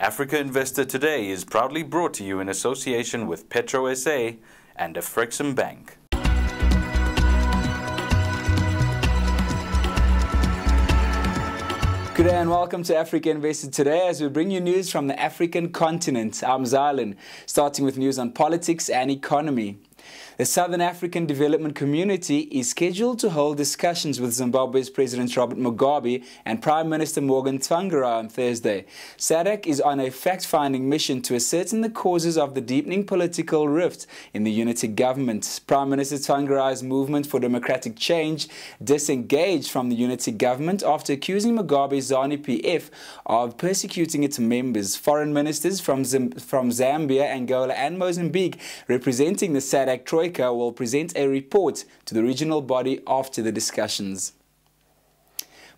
Africa Investor Today is proudly brought to you in association with Petro SA and Afrexim Bank. Good day and welcome to Africa Investor Today as we bring you news from the African continent. I'm Zylan, starting with news on politics and economy. The Southern African Development Community is scheduled to hold discussions with Zimbabwe's President Robert Mugabe and Prime Minister Morgan Tsvangirai on Thursday. SADC is on a fact-finding mission to ascertain the causes of the deepening political rift in the unity government. Prime Minister Tsvangirai's movement for democratic change disengaged from the unity government after accusing Mugabe's ZANU-PF of persecuting its members. Foreign ministers from Zambia, Angola and Mozambique representing the SADC Troika will present a report to the regional body after the discussions.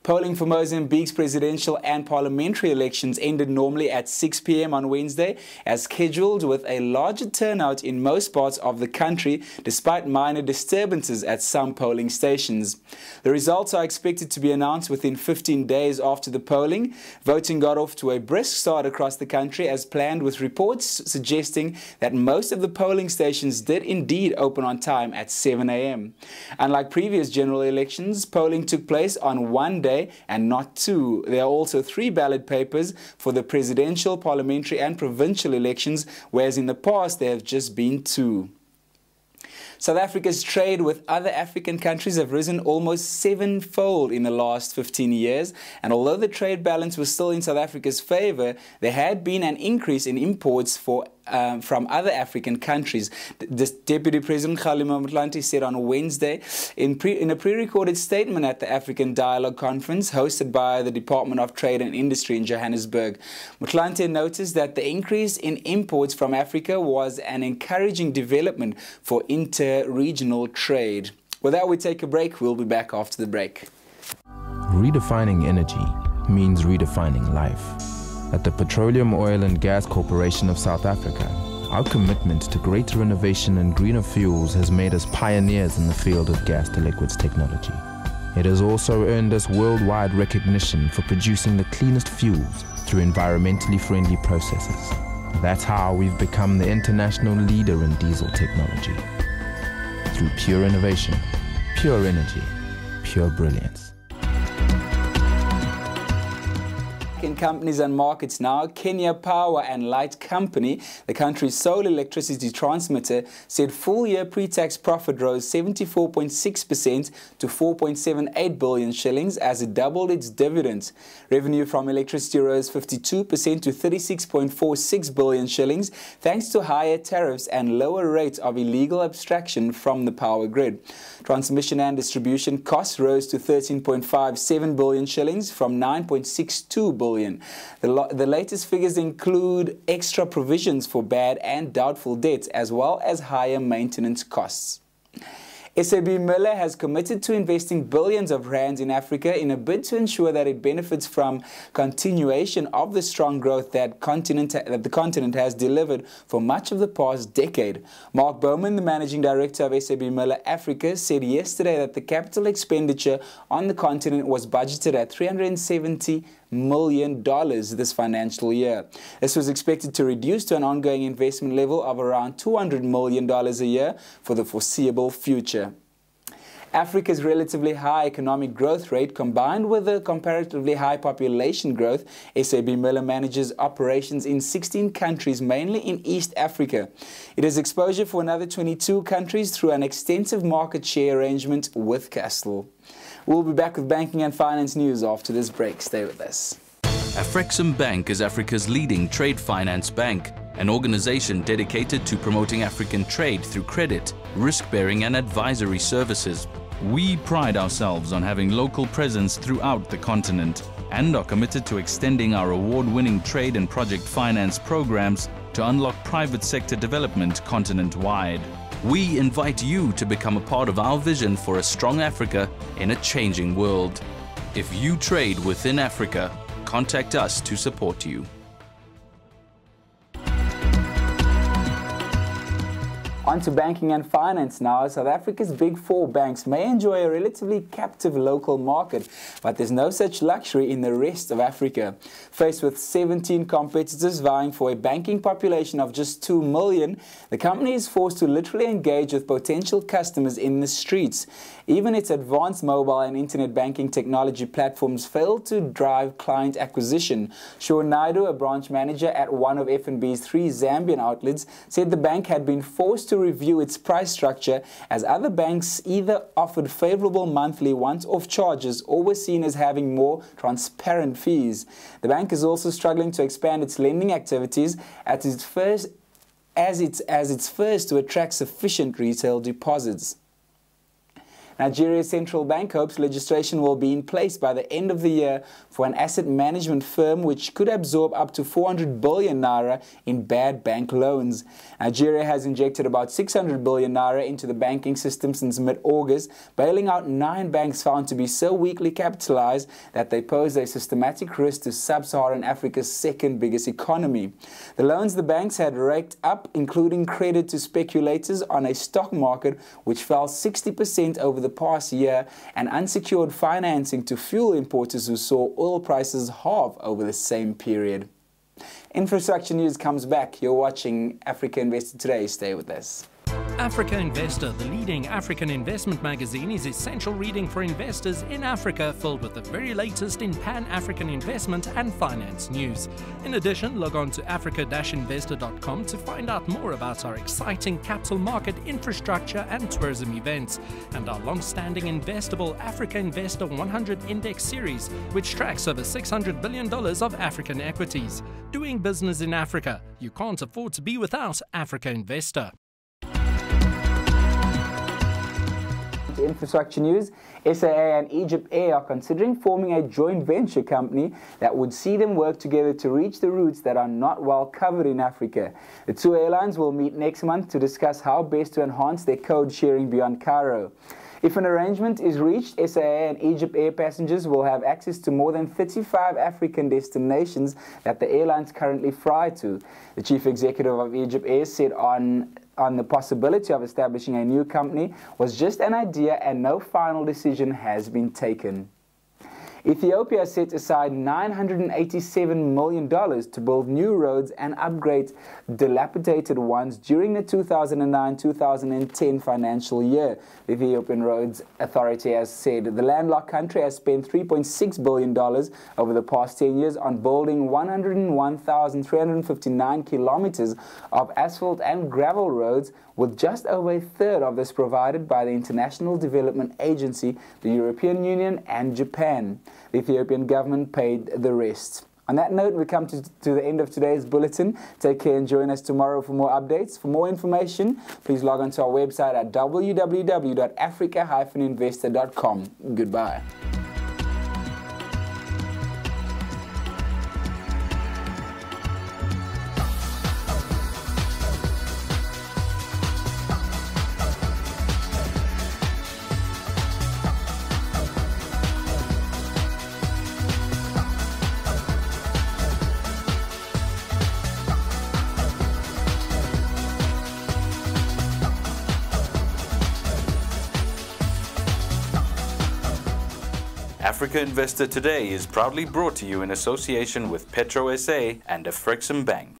Polling for Mozambique's presidential and parliamentary elections ended normally at 6 p.m. on Wednesday, as scheduled, with a larger turnout in most parts of the country, despite minor disturbances at some polling stations. The results are expected to be announced within 15 days after the polling. Voting got off to a brisk start across the country as planned, with reports suggesting that most of the polling stations did indeed open on time at 7 a.m. Unlike previous general elections, polling took place on one day and not two. There are also 3 ballot papers for the presidential, parliamentary and provincial elections, whereas in the past there have just been 2. South Africa's trade with other African countries have risen almost 7-fold in the last 15 years, and although the trade balance was still in South Africa's favor, there had been an increase in imports from other African countries. Deputy President Kgalema Motlanthe said on Wednesday in a pre-recorded statement at the African Dialogue Conference hosted by the Department of Trade and Industry in Johannesburg. Motlanthe noticed that the increase in imports from Africa was an encouraging development for inter-regional trade. With that, we take a break. We'll be back after the break. Redefining energy means redefining life. At the Petroleum, Oil and Gas Corporation of South Africa, our commitment to greater innovation and greener fuels has made us pioneers in the field of gas-to-liquids technology. It has also earned us worldwide recognition for producing the cleanest fuels through environmentally friendly processes. That's how we've become the international leader in diesel technology. Through pure innovation, pure energy, pure brilliance. In companies and markets now, Kenya Power and Light Company, the country's sole electricity transmitter, said full-year pre-tax profit rose 74.6% to 4.78 billion shillings as it doubled its dividends. Revenue from electricity rose 52% to 36.46 billion shillings thanks to higher tariffs and lower rates of illegal abstraction from the power grid. Transmission and distribution costs rose to 13.57 billion shillings from 9.62 billion. The latest figures include extra provisions for bad and doubtful debts, as well as higher maintenance costs. SAB Miller has committed to investing billions of rands in Africa in a bid to ensure that it benefits from continuation of the strong growth that the continent has delivered for much of the past decade. Mark Bowman, the managing director of SAB Miller Africa, said yesterday that the capital expenditure on the continent was budgeted at $370 million this financial year. This was expected to reduce to an ongoing investment level of around $200 million a year for the foreseeable future. Africa's relatively high economic growth rate, combined with a comparatively high population growth, SAB Miller manages operations in 16 countries, mainly in East Africa. It has exposure for another 22 countries through an extensive market share arrangement with Castle. We'll be back with banking and finance news after this break. Stay with us. Afrexim Bank is Africa's leading trade finance bank, an organization dedicated to promoting African trade through credit, risk-bearing and advisory services. We pride ourselves on having local presence throughout the continent and are committed to extending our award-winning trade and project finance programs to unlock private sector development continent-wide. We invite you to become a part of our vision for a strong Africa in a changing world. If you trade within Africa, contact us to support you. On to banking and finance now. South Africa's big four banks may enjoy a relatively captive local market, but there's no such luxury in the rest of Africa. Faced with 17 competitors vying for a banking population of just 2 million, the company is forced to literally engage with potential customers in the streets. Even its advanced mobile and internet banking technology platforms fail to drive client acquisition. Sean Naidu, a branch manager at one of FNB's 3 Zambian outlets, said the bank had been forced to review its price structure as other banks either offered favorable monthly once-off charges or were seen as having more transparent fees. The bank is also struggling to expand its lending activities as its first to attract sufficient retail deposits. Nigeria's central bank hopes legislation will be in place by the end of the year for an asset management firm which could absorb up to 400 billion naira in bad bank loans. Nigeria has injected about 600 billion naira into the banking system since mid-August, bailing out 9 banks found to be so weakly capitalized that they pose a systematic risk to sub-Saharan Africa's second biggest economy. The loans the banks had raked up, including credit to speculators on a stock market which fell 60% over the past year, and unsecured financing to fuel importers who saw oil prices halve over the same period. Infrastructure news comes back. You're watching Africa Investor Today. Stay with us. Africa Investor, the leading African investment magazine, is essential reading for investors in Africa, filled with the very latest in Pan-African investment and finance news. In addition, log on to africa-investor.com to find out more about our exciting capital market, infrastructure and tourism events, and our long-standing investable Africa Investor 100 Index series, which tracks over $600 billion of African equities. Doing business in Africa, you can't afford to be without Africa Investor. Infrastructure news. SAA and Egypt Air are considering forming a joint venture company that would see them work together to reach the routes that are not well covered in Africa. The 2 airlines will meet next month to discuss how best to enhance their code sharing beyond Cairo. If an arrangement is reached, SAA and Egypt Air passengers will have access to more than 35 African destinations that the airlines currently fly to. The chief executive of Egypt Air said on the possibility of establishing a new company was just an idea and no final decision has been taken. Ethiopia set aside $987 million to build new roads and upgrade dilapidated ones during the 2009-2010 financial year. The Ethiopian Roads Authority has said the landlocked country has spent $3.6 billion over the past 10 years on building 101,359 kilometers of asphalt and gravel roads, with just over a third of this provided by the International Development Agency, the European Union and Japan. The Ethiopian government paid the rest. On that note, we come to the end of today's bulletin. Take care and join us tomorrow for more updates. For more information, please log on to our website at www.africa-investor.com. Goodbye. Africa Investor Today is proudly brought to you in association with Petro SA and Afrexim Bank.